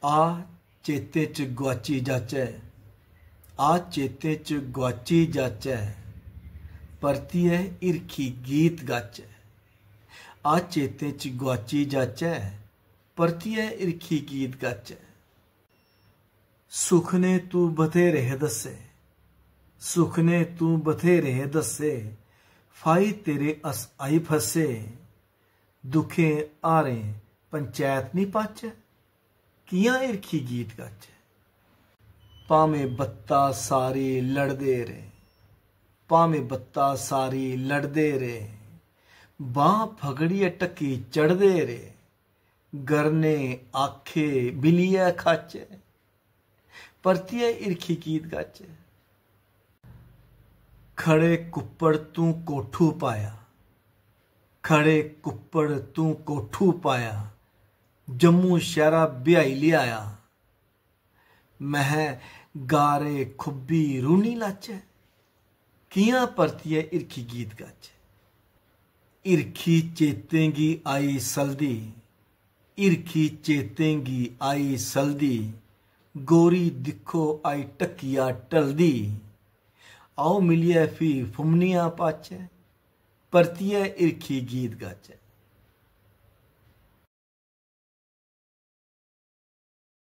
आ चेते च गुआची जाचै, आ चेते च गुआची जाचै, परतियै हिरखी गीत गाचै। आ चेते च गुआची जाचै, परतियै हिरखी गीत गाचै। सुख ने तू बथेरे दस्से, सुख ने तू बथेरे दस्से, फाई तेरे अस आई फसे। दुखे हारे पंचैत नी पाचै, कियां हिरखी गीत गाचै। भावें बत्ता सारी लड़दे रे, भावें बत्ता सारी लड़दे रे, बांह फगड़िए टक्की चढ़दे रे, गरने आखे बिलियै खाचै, परतियै हिरखी गीत गाचै। खड़े कुप्पड़ तू कोठू पाया, खड़े कुप्पड़ तू कोठू पाया, जम्मू शहरा ब्याई लियाया। मह गारे खुब्बी रूनी लाचै, कियां परतियै हिरखी गीत गाचै। हिरखी चेतें गी आई सलदी, हिरखी चेतें गी आई सलदी, गोरी दिक्खो आई टक्किया टलदी। आओ मिलियै फ्ही फुमनियां पाचै, परतियै हिरखी गीत गाचै।